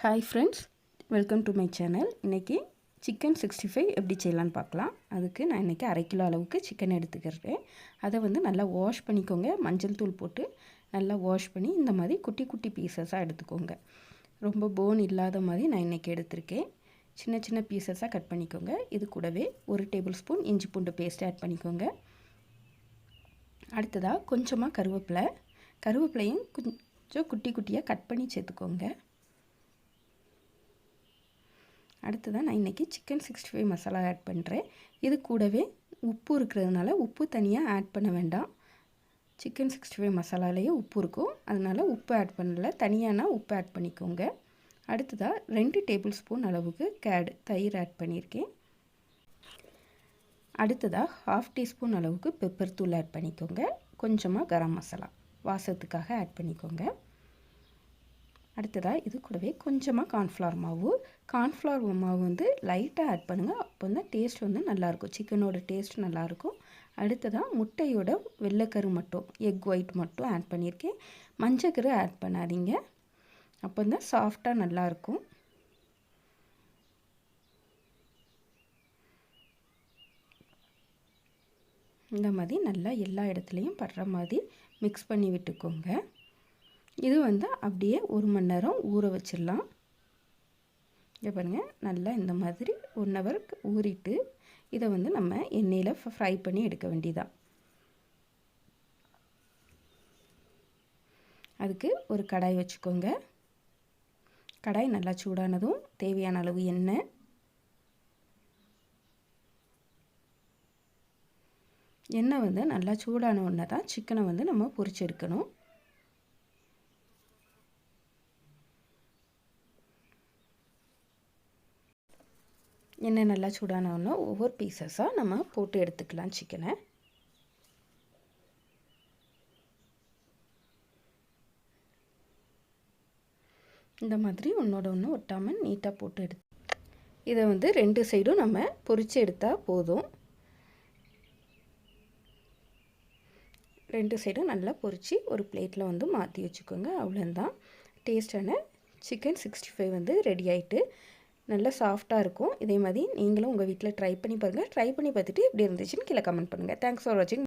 Hi friends, welcome to my channel. இன்றைக்கி chicken 65 எப்படி செய்யலான்னு பார்க்கலாம். அதுக்கு நான் இன்றைக்கி 1/2 கிலோ அளவுக்கு சிக்கன் எடுத்துக்கிறேன். அதை நல்லா வாஷ் பண்ணிக்கோங்க. மஞ்சள் தூள் போட்டு நல்லா வாஷ் பண்ணி இந்த மாதிரி குட்டி குட்டி பீசஸாக எடுத்துக்கோங்க. ரொம்ப போன் இல்லாத மாதிரி நான் இன்றைக்கி எடுத்திருக்கேன். சின்ன சின்ன பீசஸாக கட் பண்ணிக்கோங்க. இது கூடவே 1 டேபிள் ஸ்பூன் இஞ்சி பூண்டு பேஸ்ட் ஆட் பண்ணிக்கோங்க. அடுத்ததாக கொஞ்சமாக கருவேப்பிலையும் கொஞ்சம் குட்டி குட்டியாக கட் பண்ணி சேர்த்துக்கோங்க. அடுத்ததாக நான் இன்றைக்கி சிக்கன் 65 மசாலா ஆட் பண்ணுறேன். இது கூடவே உப்பு இருக்கிறதுனால உப்பு தனியாக ஆட் பண்ண வேண்டாம். சிக்கன் 65 மசாலாலேயே உப்பு இருக்கும், அதனால் உப்பு ஆட் பண்ணல, தனியானா உப்பு ஆட் பண்ணிக்கோங்க. அடுத்ததாக 2 டேபிள் ஸ்பூன் அளவுக்கு தயிர் ஆட் பண்ணியிருக்கேன். அடுத்ததாக 1/2 டீஸ்பூன் அளவுக்கு பெப்பர் தூள் ஆட் பண்ணிக்கோங்க. கொஞ்சமாக கரம் மசாலா வாசத்துக்காக ஆட் பண்ணிக்கோங்க. அடுத்ததாக இது கூடவே கொஞ்சமாக கார்ன்ஃப்ளவர் மாவு லைட்டாக ஆட் பண்ணுங்கள். அப்போ டேஸ்ட் நல்லாயிருக்கும், சிக்கனோட டேஸ்ட் நல்லாயிருக்கும். அடுத்ததாக முட்டையோட வெள்ளைக்கரு மட்டும், எக் ஒயிட் மட்டும் ஆட் பண்ணியிருக்கேன். மஞ்சக்கரு ஆட் பண்ணாதீங்க, அப்போ சாஃப்டாக நல்லாயிருக்கும். இந்த மாதிரி நல்லா எல்லா இடத்துலையும் படுற மாதிரி மிக்ஸ் பண்ணி விட்டுக்கோங்க. இது அப்படியே 1 மணி நேரம் ஊற வச்சிடலாம். இங்கே பாருங்கள், நல்லா இந்த மாதிரி 1 ஹவருக்கு ஊறிட்டு இதை நம்ம எண்ணெயில் ஃப்ரை பண்ணி எடுக்க வேண்டியதான். அதுக்கு ஒரு கடாய் வச்சுக்கோங்க. கடாய் நல்லா சூடானதும் தேவையான அளவு எண்ணெய் நல்லா சூடான உடனே தான் சிக்கனை நம்ம பொரிச்சு எடுக்கணும். எண்ணெய் நல்லா சூடானோன்னா ஒவ்வொரு பீசஸாக நம்ம போட்டு எடுத்துக்கலாம் சிக்கனை. இந்த மாதிரி ஒன்றோட ஒன்று ஒட்டாமல் நீட்டாக போட்டு இதை 2 சைடும் நம்ம பொரித்து எடுத்தால் போதும். 2 சைடும் நல்லா பொரித்து ஒரு பிளேட்டில் மாற்றி வச்சுக்கோங்க. அவ்வளோதான், டேஸ்டான சிக்கன் 65 ரெடி ஆகிட்டு நல்லா சாஃப்டாக இருக்கும். இதே மாதிரி நீங்களும் உங்கள் வீட்டில் ட்ரை பண்ணி பாருங்கள். ட்ரை பண்ணி பார்த்துட்டு எப்படி இருந்துச்சுன்னு கீழே கமெண்ட் பண்ணுங்கள். தேங்க்ஸ் ஃபார் வாட்சிங்.